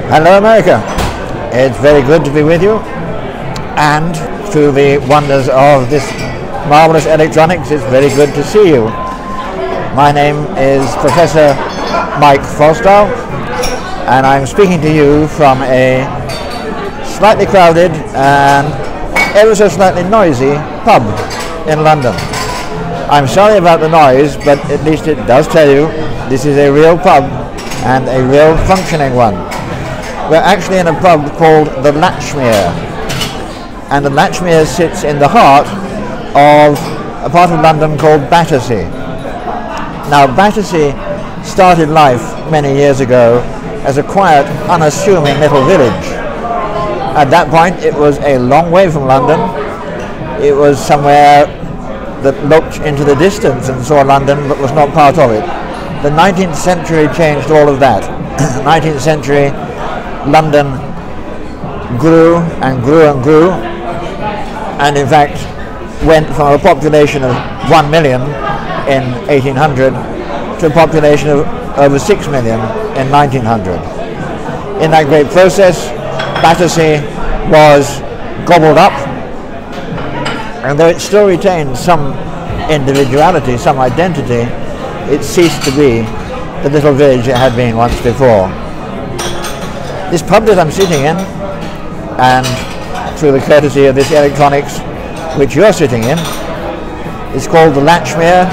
Hello America. It's very good to be with you, and through the wonders of this marvelous electronics, it's very good to see you. My name is Professor Mike Fosdal, and I'm speaking to you from a slightly crowded and ever so slightly noisy pub in London. I'm sorry about the noise, but at least it does tell you this is a real pub and a real functioning one. We're actually in a pub called the Latchmere, and the Latchmere sits in the heart of a part of London called Battersea. Now Battersea started life many years ago as a quiet, unassuming little village. At that point it was a long way from London. It was somewhere that looked into the distance and saw London but was not part of it. The 19th century changed all of that. 19th century London grew and grew and grew, and in fact went from a population of 1 million in 1800 to a population of over 6 million in 1900. In that great process, Battersea was gobbled up, and though it still retained some individuality, some identity, it ceased to be the little village it had been once before. This pub that I'm sitting in, and through the courtesy of this electronics which you're sitting in, is called the Latchmere.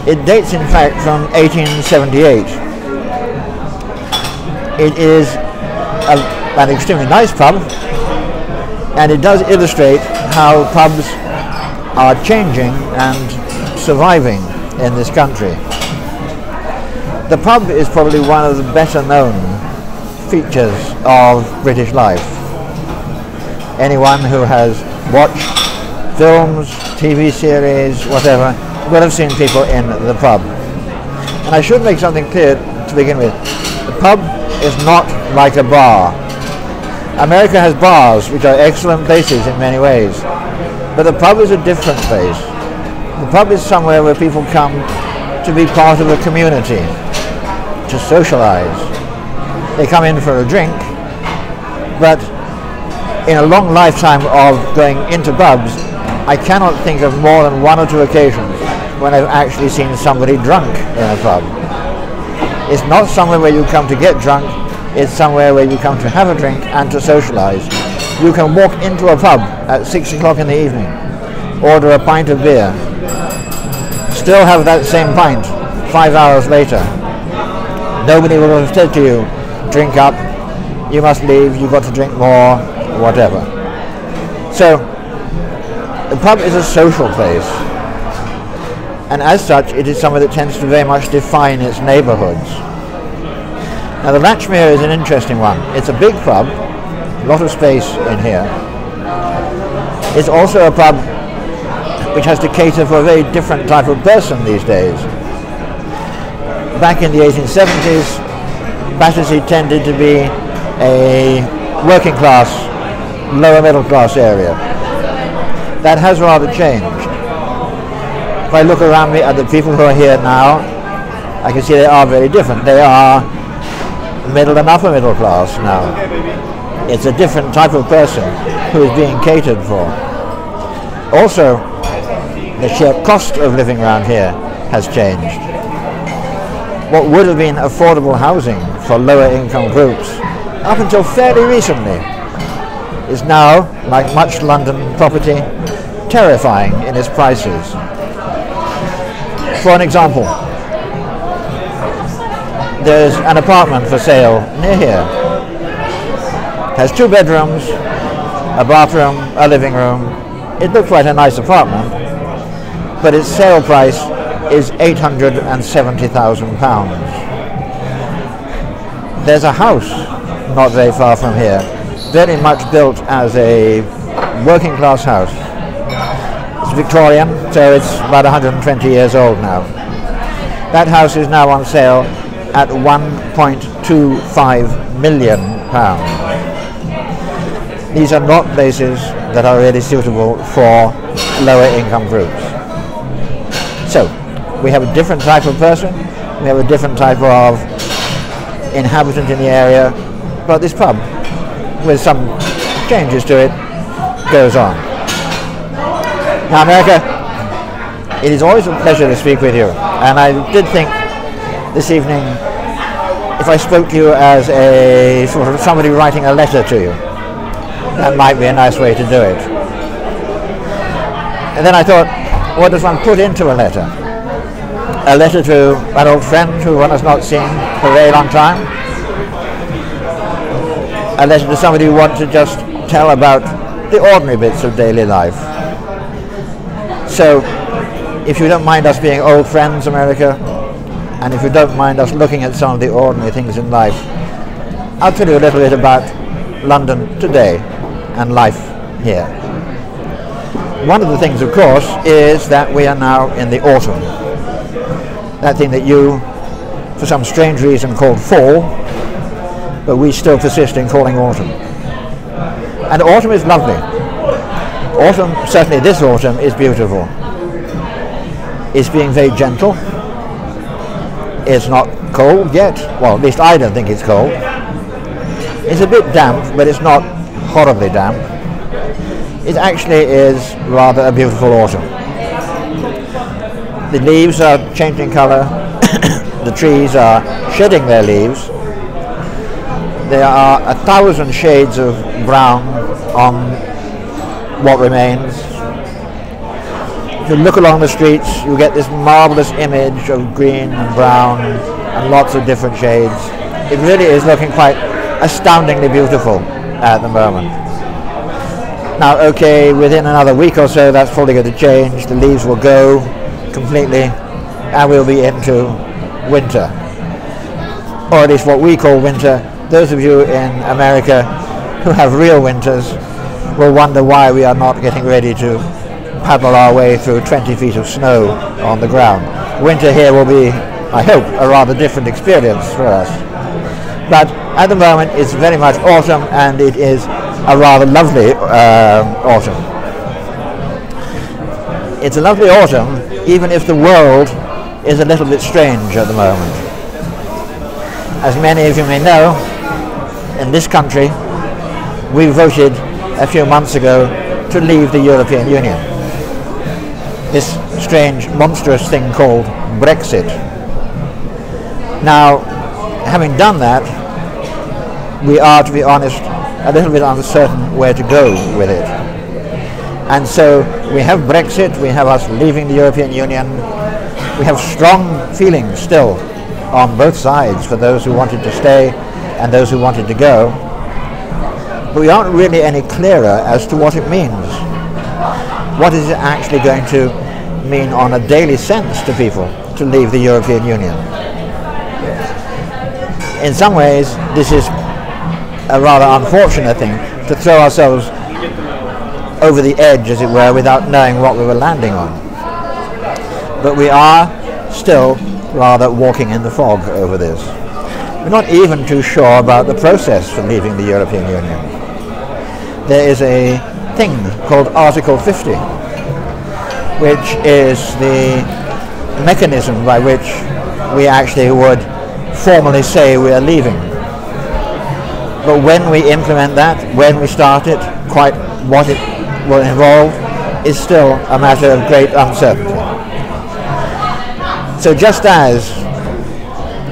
It dates in fact from 1878. It is an extremely nice pub, and it does illustrate how pubs are changing and surviving in this country. The pub is probably one of the better known features of British life. Anyone who has watched films, TV series, whatever, will have seen people in the pub. And I should make something clear to begin with. The pub is not like a bar. America has bars which are excellent places in many ways, but the pub is a different place. The pub is somewhere where people come to be part of a community, to socialize. They come in for a drink, but in a long lifetime of going into pubs, I cannot think of more than 1 or 2 occasions when I've actually seen somebody drunk in a pub. It's not somewhere where you come to get drunk, it's somewhere where you come to have a drink and to socialize. You can walk into a pub at 6 o'clock in the evening, order a pint of beer, still have that same pint 5 hours later. Nobody will have said to you, drink up, you must leave, you've got to drink more, whatever. So, the pub is a social place, and as such it is somewhere that tends to very much define its neighbourhoods. Now the Latchmere is an interesting one. It's a big pub, a lot of space in here. It's also a pub which has to cater for a very different type of person these days. Back in the 1870s, Battersea tended to be a working class, lower middle class area. That has rather changed. If I look around me at the people who are here now, I can see they are very different. They are middle and upper middle class now. It's a different type of person who is being catered for. Also, the sheer cost of living around here has changed. What would have been affordable housing for lower income groups up until fairly recently is now, like much London property, terrifying in its prices. For an example, there's an apartment for sale near here. It has 2 bedrooms, a bathroom, a living room. It looks like a nice apartment, but its sale price is £870,000. There's a house not very far from here, very much built as a working class house. It's Victorian, so it's about 120 years old now. That house is now on sale at £1.25 million. These are not places that are really suitable for lower income groups. So, we have a different type of person, we have a different type of inhabitant in the area, but this pub, with some changes to it, goes on. Now, America, it is always a pleasure to speak with you, and I did think this evening, if I spoke to you as a sort of somebody writing a letter to you, that might be a nice way to do it. And then I thought, what does one put into a letter? A letter to an old friend who one has not seen for a very long time? A letter to somebody who wants to just tell about the ordinary bits of daily life? So, if you don't mind us being old friends, America, and if you don't mind us looking at some of the ordinary things in life, I'll tell you a little bit about London today and life here. One of the things, of course, is that we are now in the autumn. That thing that you, for some strange reason, called fall, but we still persist in calling autumn. And autumn is lovely. Autumn, certainly this autumn, is beautiful. It's being very gentle. It's not cold yet. Well, at least I don't think it's cold. It's a bit damp, but it's not horribly damp. It actually is rather a beautiful autumn. The leaves are changing colour. The trees are shedding their leaves. There are 1,000 shades of brown on what remains. If you look along the streets, you get this marvellous image of green and brown and lots of different shades. It really is looking quite astoundingly beautiful at the moment. Now, okay, within another week or so, that's probably going to change. The leaves will go completely, and we'll be into winter, or at least what we call winter. Those of you in America who have real winters will wonder why we are not getting ready to paddle our way through 20 feet of snow on the ground. Winter here will be, I hope, a rather different experience for us. But at the moment, it's very much autumn, and it is a rather lovely autumn. It's a lovely autumn, even if the world is a little bit strange at the moment. As many of you may know, in this country, we voted a few months ago to leave the European Union. This strange, monstrous thing called Brexit. Now, having done that, we are, to be honest, a little bit uncertain where to go with it. And so we have Brexit, we have us leaving the European Union, we have strong feelings still on both sides for those who wanted to stay and those who wanted to go. But we aren't really any clearer as to what it means. What is it actually going to mean on a daily sense to people to leave the European Union? In some ways, this is a rather unfortunate thing, to throw ourselves over the edge, as it were, without knowing what we were landing on. But we are still rather walking in the fog over this. We're not even too sure about the process for leaving the European Union. There is a thing called Article 50, which is the mechanism by which we actually would formally say we are leaving. But when we implement that, when we start it, quite what it will involve is still a matter of great uncertainty. So just as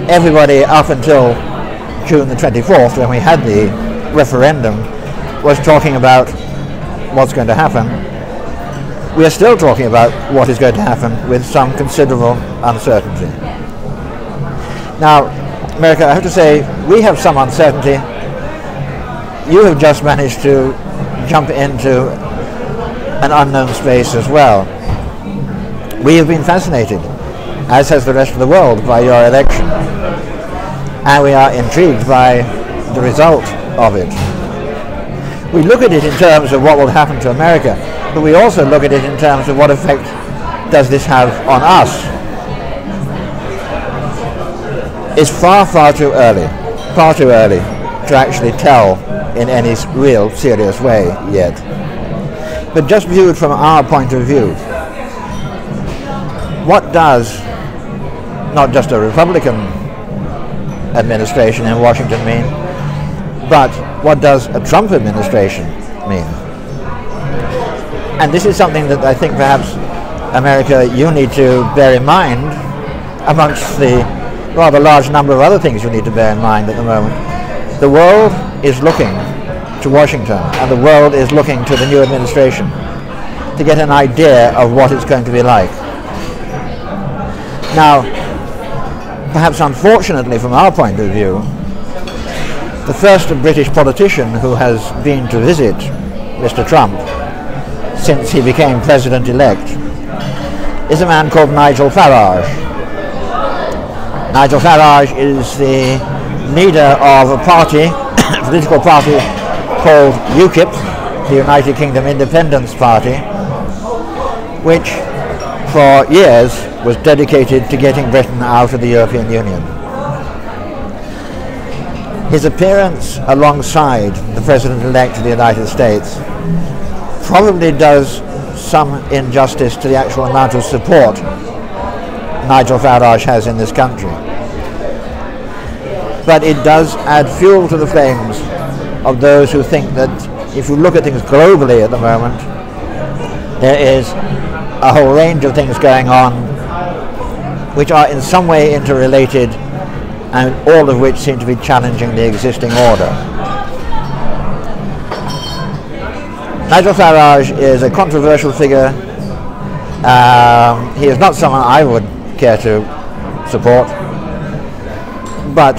everybody up until June the 24th, when we had the referendum, was talking about what's going to happen, we are still talking about what is going to happen with some considerable uncertainty. Now, America, I have to say, we have some uncertainty. You have just managed to jump into an unknown space as well. We have been fascinated, as has the rest of the world, by your election. And we are intrigued by the result of it. We look at it in terms of what will happen to America, but we also look at it in terms of what effect does this have on us. It's far, far too early to actually tell in any real serious way yet. But just viewed from our point of view, what does not just a Republican administration in Washington mean, but what does a Trump administration mean? And this is something that I think perhaps America, you need to bear in mind amongst the rather large number of other things you need to bear in mind at the moment. The world is looking to Washington, and the world is looking to the new administration to get an idea of what it's going to be like. Now, perhaps unfortunately from our point of view, the first British politician who has been to visit Mr. Trump since he became president-elect is a man called Nigel Farage. Nigel Farage is the leader of a party, political party called UKIP, the United Kingdom Independence Party, which for years was dedicated to getting Britain out of the European Union. His appearance alongside the President-elect of the United States probably does some injustice to the actual amount of support Nigel Farage has in this country. But it does add fuel to the flames of those who think that if you look at things globally at the moment, there is a whole range of things going on which are in some way interrelated, and all of which seem to be challenging the existing order. Nigel Farage is a controversial figure. He is not someone I would care to support, but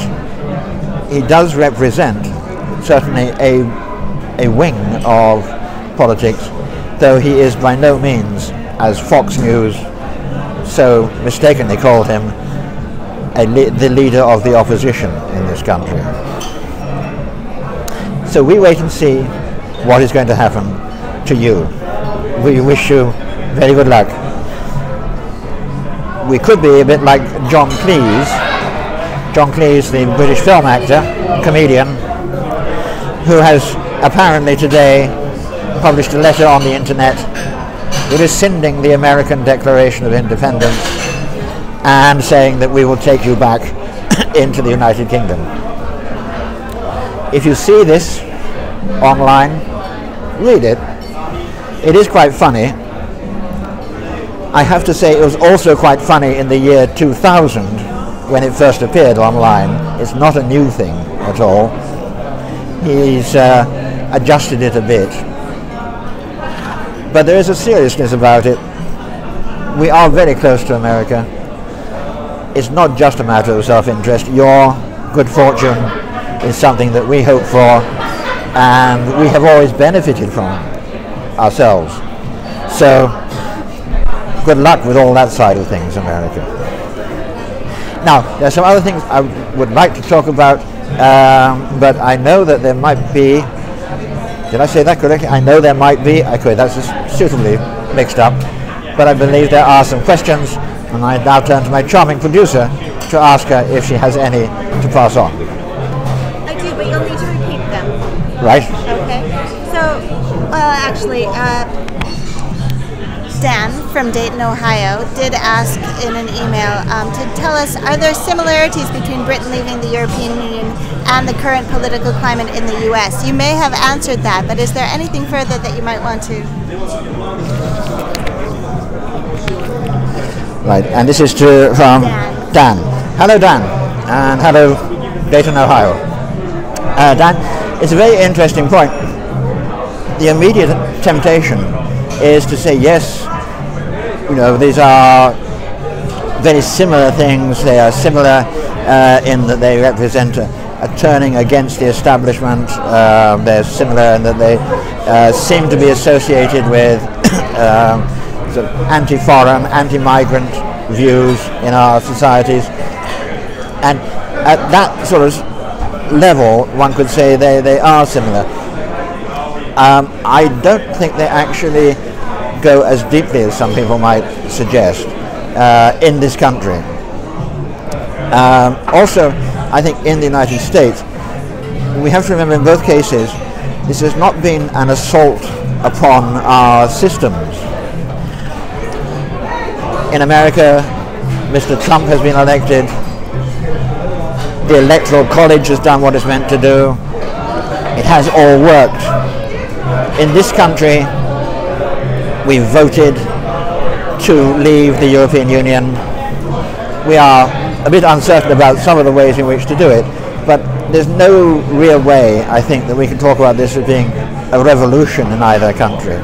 he does represent certainly a wing of politics, though he is by no means, as Fox News so mistakenly called him, the leader of the opposition in this country. So we wait and see what is going to happen to you. We wish you very good luck. We could be a bit like John Cleese. John Cleese, the British film actor, comedian, who has apparently today published a letter on the internet rescinding the American Declaration of Independence and saying that we will take you back into the United Kingdom. If you see this online, read it. It is quite funny. I have to say it was also quite funny in the year 2000 when it first appeared online. It's not a new thing at all. He's adjusted it a bit. But there is a seriousness about it. We are very close to America. It's not just a matter of self-interest. Your good fortune is something that we hope for and we have always benefited from ourselves. So good luck with all that side of things, America. Now, there are some other things I would like to talk about, but I know that there might be, did I say that correctly? I know there might be, okay, that's just suitably mixed up, but I believe there are some questions, and I now turn to my charming producer to ask her if she has any to pass on. I do, but you'll need to repeat them. Right. Okay. So, actually, Dan from Dayton, Ohio, did ask in an email to tell us, are there similarities between Britain leaving the European Union and the current political climate in the U.S.? You may have answered that, but is there anything further that you might want to? Right, and this is from Dan. Hello, Dan, and hello, Dayton, Ohio. Dan, it's a very interesting point. The immediate temptation is to say, yes, you know, these are very similar things. They are similar in that they represent a turning against the establishment. They're similar in that they seem to be associated with sort of anti-foreign, anti-migrant views in our societies. And at that sort of level, one could say they are similar. I don't think they actually go as deeply as some people might suggest in this country. Also, I think in the United States, we have to remember in both cases, this has not been an assault upon our systems. In America, Mr. Trump has been elected. The Electoral College has done what it's meant to do. It has all worked. In this country, we voted to leave the European Union. We are a bit uncertain about some of the ways in which to do it, but there's no real way, I think, that we can talk about this as being a revolution in either country.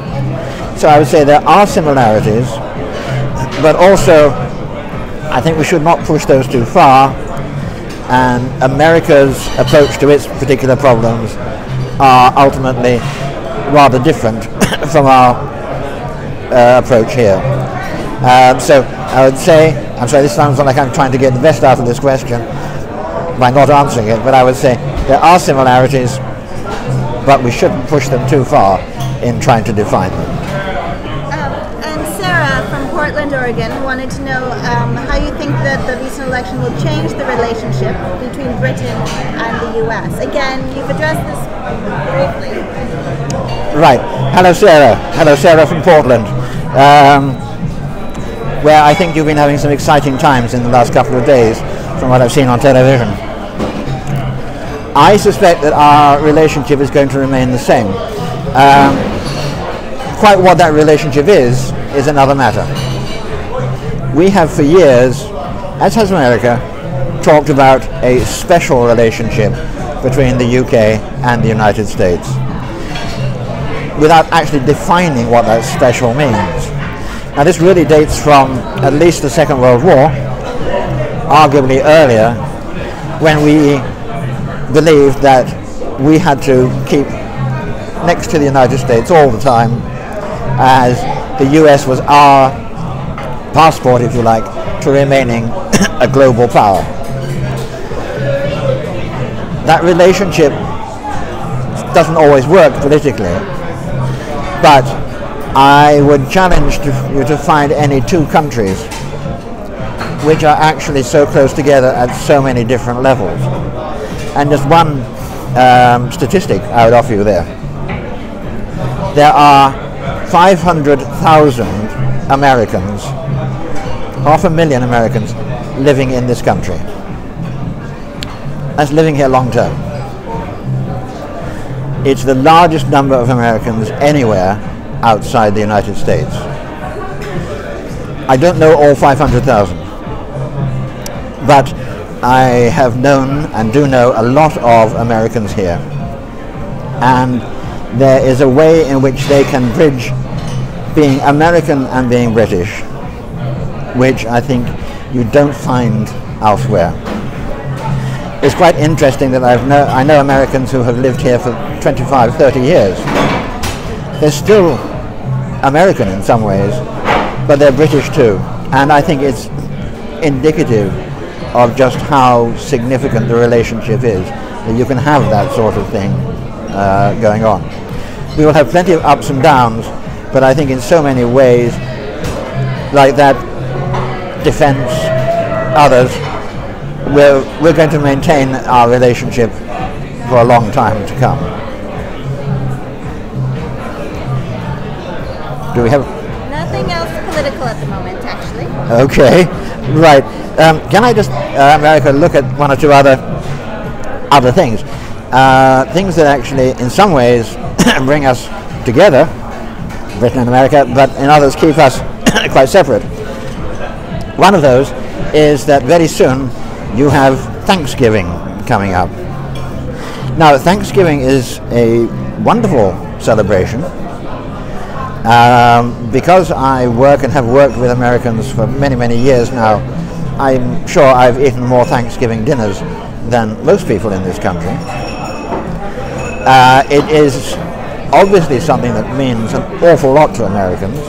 So I would say there are similarities, but also I think we should not push those too far, and America's approach to its particular problems are ultimately rather different from our approach here. So I would say, I'm sorry, this sounds like I'm trying to get the best out of this question by not answering it, but I would say there are similarities, but we shouldn't push them too far in trying to define them. And Sarah from Portland, Oregon, wanted to know how you think that the recent election will change the relationship between Britain and the US. Again, you've addressed this briefly. Right. Hello, Sarah. Hello, Sarah from Portland, where I think you've been having some exciting times in the last couple of days from what I've seen on television. I suspect that our relationship is going to remain the same. Quite what that relationship is another matter. We have for years, as has America, talked about a special relationship between the UK and the United States, without actually defining what that special means. Now this really dates from at least the Second World War, arguably earlier, when we believed that we had to keep next to the United States all the time, as the US was our passport, if you like, to remaining a global power. That relationship doesn't always work politically, but I would challenge you to find any two countries which are actually so close together at so many different levels. And just one statistic I would offer you there. There are 500,000 Americans, 500,000 Americans living in this country. That's living here long term. It's the largest number of Americans anywhere outside the United States. I don't know all 500,000, but I have known and do know a lot of Americans here, and there is a way in which they can bridge being American and being British, which I think you don't find elsewhere. It's quite interesting that I know Americans who have lived here for 25, 30 years. They're still American in some ways, but they're British too, and I think it's indicative of just how significant the relationship is, that you can have that sort of thing going on. We will have plenty of ups and downs, but I think in so many ways, like that defense, others, we're going to maintain our relationship for a long time to come. Do we have... Nothing else political at the moment, actually. Okay, right. Can I just, America, look at one or two other things? Things that actually, in some ways, bring us together, Britain and America, but in others keep us quite separate. One of those is that very soon you have Thanksgiving coming up. Now, Thanksgiving is a wonderful celebration. Because I work and have worked with Americans for many, many years now, I'm sure I've eaten more Thanksgiving dinners than most people in this country. It is obviously something that means an awful lot to Americans,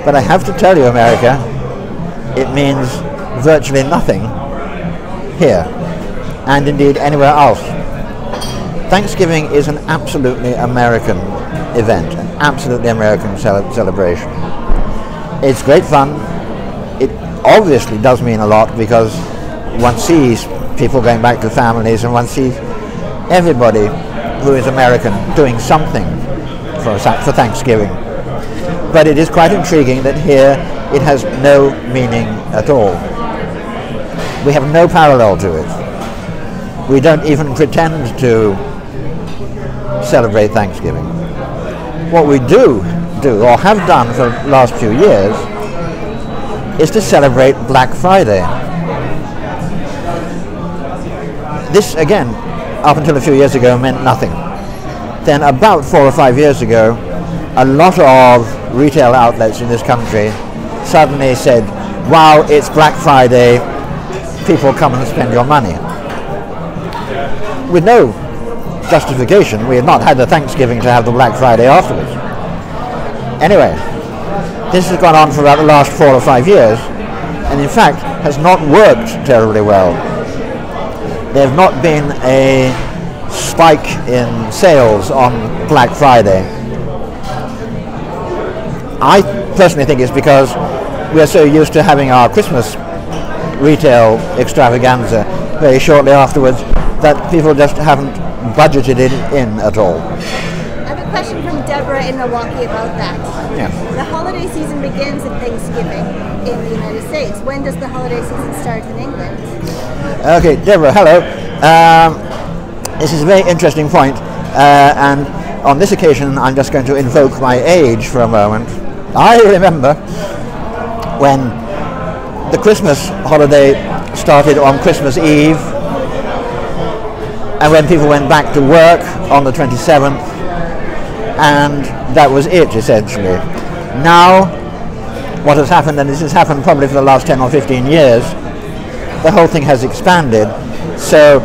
but I have to tell you, America, it means virtually nothing here, and indeed anywhere else. Thanksgiving is an absolutely American event, an absolutely American celebration. It's great fun. It obviously does mean a lot because one sees people going back to families, and one sees everybody who is American doing something for Thanksgiving. But it is quite intriguing that here it has no meaning at all. We have no parallel to it. We don't even pretend to celebrate Thanksgiving. What we do or have done for the last few years is to celebrate Black Friday. This, again, up until a few years ago, meant nothing. Then about 4 or 5 years ago, a lot of retail outlets in this country suddenly said, wow, it's Black Friday, people come and spend your money. With no justification. We had not had the Thanksgiving to have the Black Friday afterwards. Anyway, this has gone on for about the last 4 or 5 years, and in fact has not worked terribly well. There have not been a spike in sales on Black Friday. I personally think it's because we are so used to having our Christmas retail extravaganza very shortly afterwards that people just haven't budgeted it in at all. I have a question from Deborah in Milwaukee about that. Yeah. The holiday season begins at Thanksgiving in the United States. When does the holiday season start in England? Okay, Deborah, hello. This is a very interesting point, and on this occasion I'm just going to invoke my age for a moment. I remember when the Christmas holiday started on Christmas Eve, and when people went back to work on the 27th, and that was it essentially. Now, what has happened, and this has happened probably for the last 10 or 15 years, the whole thing has expanded. So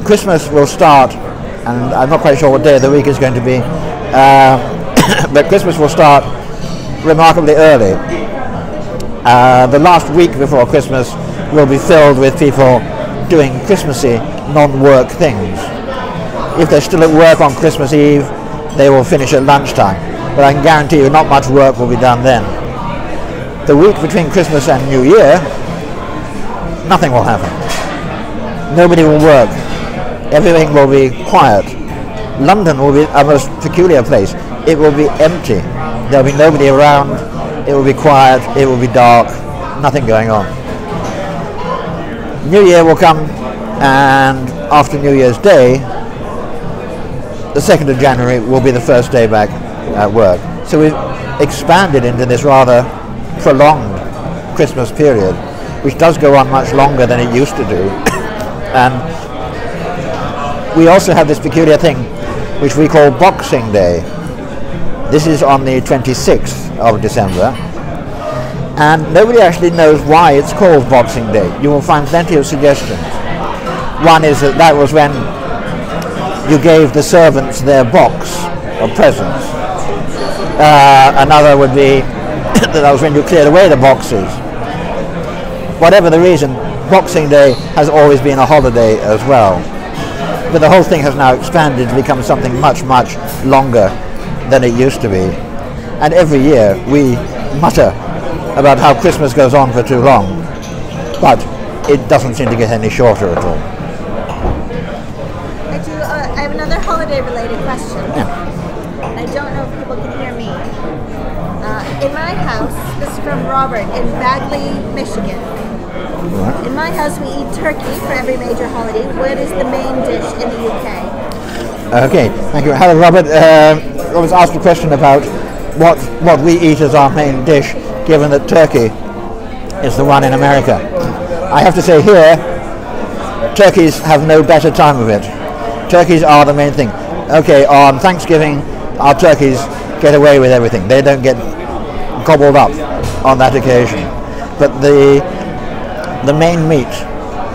Christmas will start, and I'm not quite sure what day of the week is going to be, but Christmas will start remarkably early. The last week before Christmas will be filled with people doing Christmassy non-work things. If they're still at work on Christmas Eve, they will finish at lunchtime, but I can guarantee you not much work will be done then. The week between Christmas and New Year, nothing will happen. Nobody will work. Everything will be quiet. London will be a most peculiar place. It will be empty. There will be nobody around. It will be quiet. It will be dark. Nothing going on. New Year will come, and after New Year's Day, the 2nd of January will be the first day back at work. So we've expanded into this rather prolonged Christmas period, which does go on much longer than it used to do. And we also have this peculiar thing which we call Boxing Day. This is on the 26th of December, and nobody actually knows why it's called Boxing Day. You will find plenty of suggestions. One is that was when you gave the servants their box of presents. Another would be that was when you cleared away the boxes. Whatever the reason, Boxing Day has always been a holiday as well. But the whole thing has now expanded to become something much, much longer than it used to be. And every year we mutter about how Christmas goes on for too long, but it doesn't seem to get any shorter at all. I have another holiday-related question. Yeah. I don't know if people can hear me. In my house, this is from Robert in Bagley, Michigan. Right. In my house, we eat turkey for every major holiday. What is the main dish in the UK? Okay, thank you. Hello, Robert. I was asked a question about what we eat as our main dish, given that turkey is the one in America. I have to say here, turkeys have no better time of it. Turkeys are the main thing. Okay, on Thanksgiving, our turkeys get away with everything. They don't get gobbled up on that occasion. But the main meat,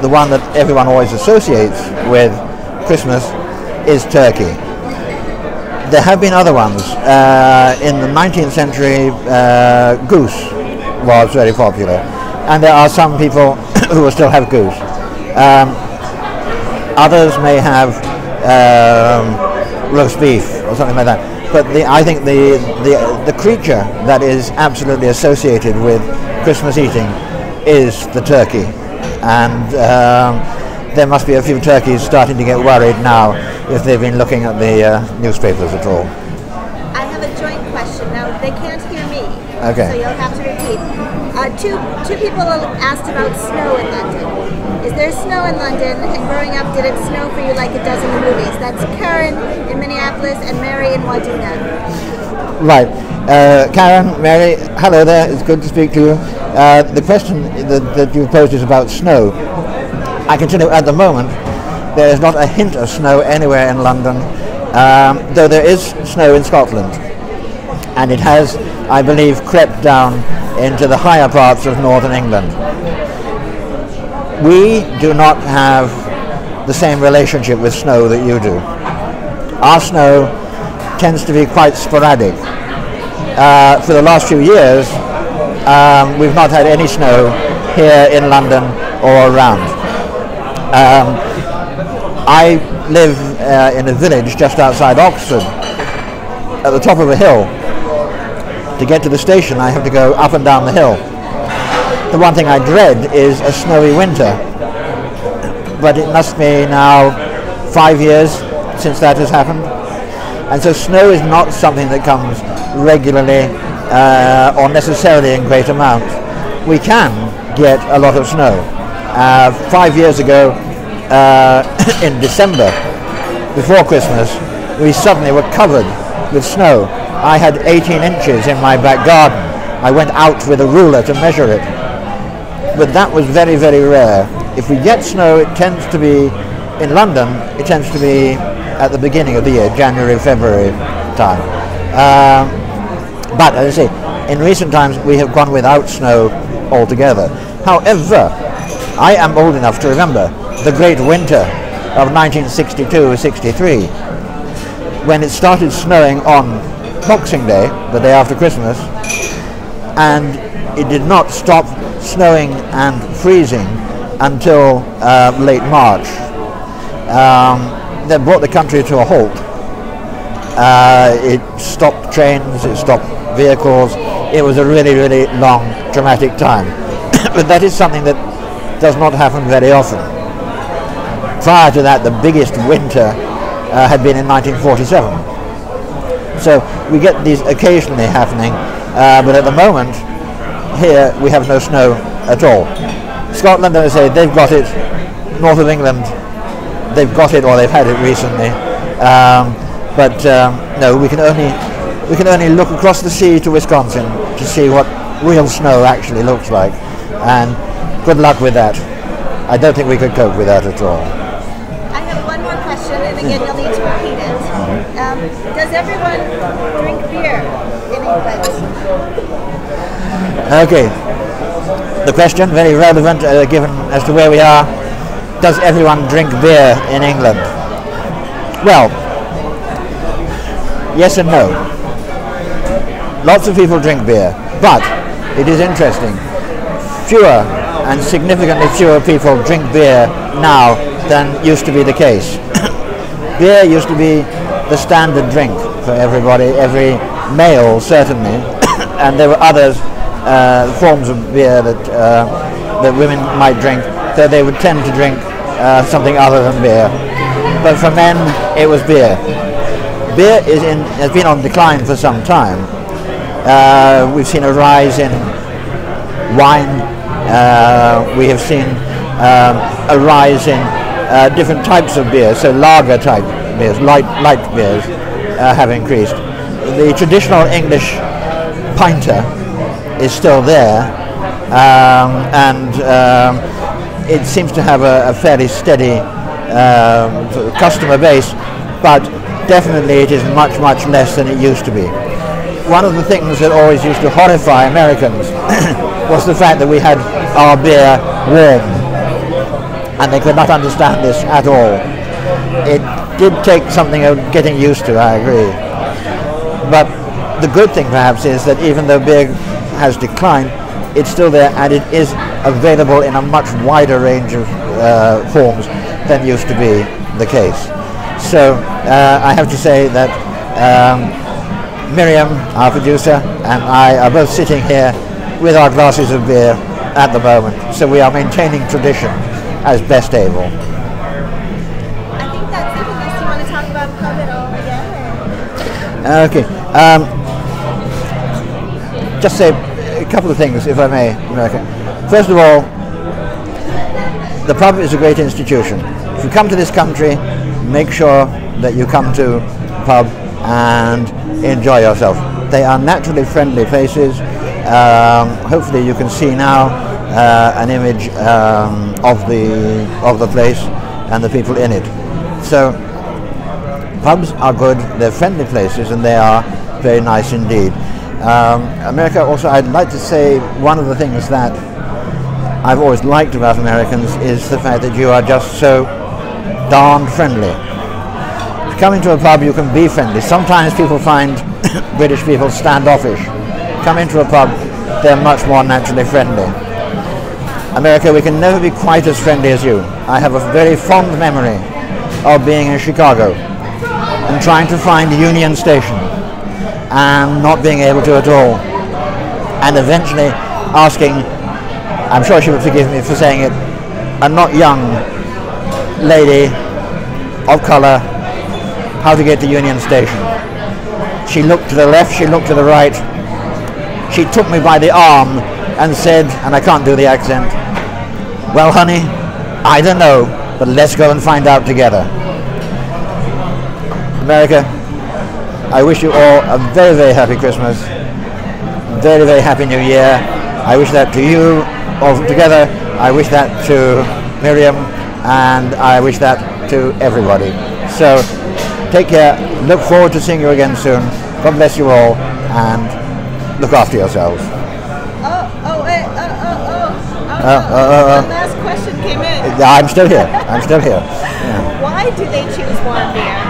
the one that everyone always associates with Christmas, is turkey. There have been other ones. In the 19th century, goose was very popular. And there are some people who will still have goose. Others may have roast beef or something like that. But I think the creature that is absolutely associated with Christmas eating is the turkey. And there must be a few turkeys starting to get worried now if they've been looking at the newspapers at all. I have a joint question. Now, they can't hear me, okay. So you'll have to repeat. Two people asked about snow in London. Is there's snow in London, and growing up, did it snow for you like it does in the movies? That's Karen in Minneapolis and Mary in Wadena. Right. Karen, Mary, hello there. It's good to speak to you. The question that you posed is about snow. I can tell you at the moment there is not a hint of snow anywhere in London, though there is snow in Scotland. And it has, I believe, crept down into the higher parts of northern England. We do not have the same relationship with snow that you do. Our snow tends to be quite sporadic. For the last few years, we've not had any snow here in London or around. I live in a village just outside Oxford, at the top of a hill. To get to the station, I have to go up and down the hill. The one thing I dread is a snowy winter, but it must be now 5 years since that has happened. And so snow is not something that comes regularly or necessarily in great amounts. We can get a lot of snow. 5 years ago, in December, before Christmas, we suddenly were covered with snow. I had 18 inches in my back garden. I went out with a ruler to measure it. But that was very, very rare. If we get snow, it tends to be, in London, it tends to be at the beginning of the year, January, February time. But as I say, in recent times we have gone without snow altogether. However, I am old enough to remember the great winter of 1962-63, when it started snowing on Boxing Day, the day after Christmas, and it did not stop snowing and freezing until late March. That brought the country to a halt. It stopped trains, it stopped vehicles. It was a really, really long, dramatic time. But that is something that does not happen very often. Prior to that, the biggest winter had been in 1947. So we get these occasionally happening, but at the moment, here we have no snow at all. Scotland, as I say, they've got it. North of England, they've got it, or they've had it recently. But no, we can only look across the sea to Wisconsin to see what real snow actually looks like. And good luck with that. I don't think we could cope with that at all. I have one more question, and again, you'll need to repeat it. Does everyone drink beer in England? Okay. The question, very relevant, given as to where we are. Does everyone drink beer in England? Well, yes and no. Lots of people drink beer, but it is interesting. Fewer and significantly fewer people drink beer now than used to be the case. Beer used to be the standard drink for everybody, every male certainly, and there were others, forms of beer that women might drink, that they would tend to drink something other than beer. But for men, it was beer. Beer has been on decline for some time. We've seen a rise in wine. We have seen a rise in different types of beer, so lager type beers, light beers have increased. The traditional English pinter is still there, and it seems to have a fairly steady customer base, but definitely it is much, much less than it used to be. One of the things that always used to horrify Americans was the fact that we had our beer warm, and they could not understand this at all. It did take something of getting used to, I agree. But the good thing perhaps is that even though beer has declined, it's still there, and it is available in a much wider range of forms than used to be the case. So I have to say that Miriam, our producer, and I are both sitting here with our glasses of beer at the moment, so we are maintaining tradition as best able. I think that's it, unless you want to talk about pub at all again. Okay. Just say a couple of things, if I may, America. First of all, the pub is a great institution. If you come to this country, make sure that you come to the pub and enjoy yourself. They are naturally friendly places. Hopefully you can see now an image of the place and the people in it. So pubs are good, they're friendly places, and they are very nice indeed. America also, I'd like to say, one of the things that I've always liked about Americans is the fact that you are just so darned friendly. If you come into a pub, you can be friendly. Sometimes people find British people standoffish. Come into a pub, they're much more naturally friendly. America, we can never be quite as friendly as you. I have a very fond memory of being in Chicago and trying to find Union Station and not being able to at all, and eventually asking, I'm sure she would forgive me for saying it, a not young lady of colour, how to get to Union Station. She looked to the left, she looked to the right, she took me by the arm and said, and I can't do the accent, well honey, I don't know, but let's go and find out together. America, I wish you all a very, very happy Christmas, very, very happy New Year. I wish that to you all together. I wish that to Miriam, and I wish that to everybody. So take care, look forward to seeing you again soon. God bless you all, and look after yourselves. The last question came in. I'm still here. I'm still here. Yeah. Why do they choose warm beer?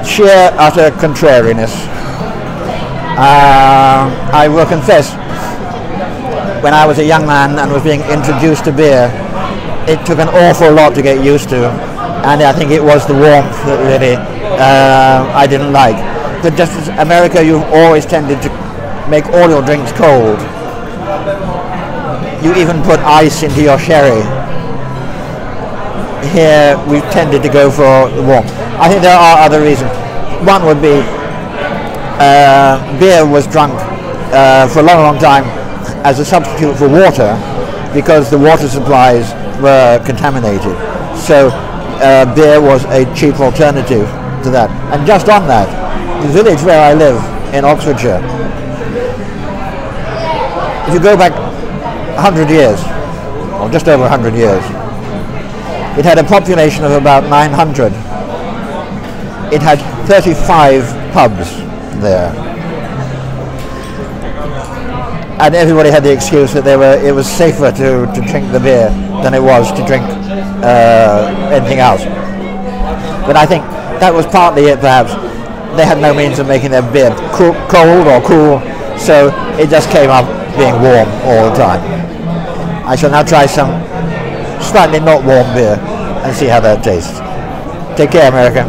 Sheer utter contrariness. I will confess, when I was a young man and was being introduced to beer, it took an awful lot to get used to, and I think it was the warmth that really I didn't like. But just as America, you've always tended to make all your drinks cold. You even put ice into your sherry. Here we've tended to go for the warmth. I think there are other reasons. One would be beer was drunk for a long, long time as a substitute for water because the water supplies were contaminated. So beer was a cheap alternative to that. And just on that, the village where I live in Oxfordshire, if you go back 100 years, or just over 100 years, it had a population of about 900. It had 35 pubs there. And everybody had the excuse that it was safer to drink the beer than it was to drink anything else. But I think that was partly it, perhaps. They had no means of making their beer cold or cool, so it just came up being warm all the time. I shall now try some slightly not warm beer and see how that tastes. Take care, America.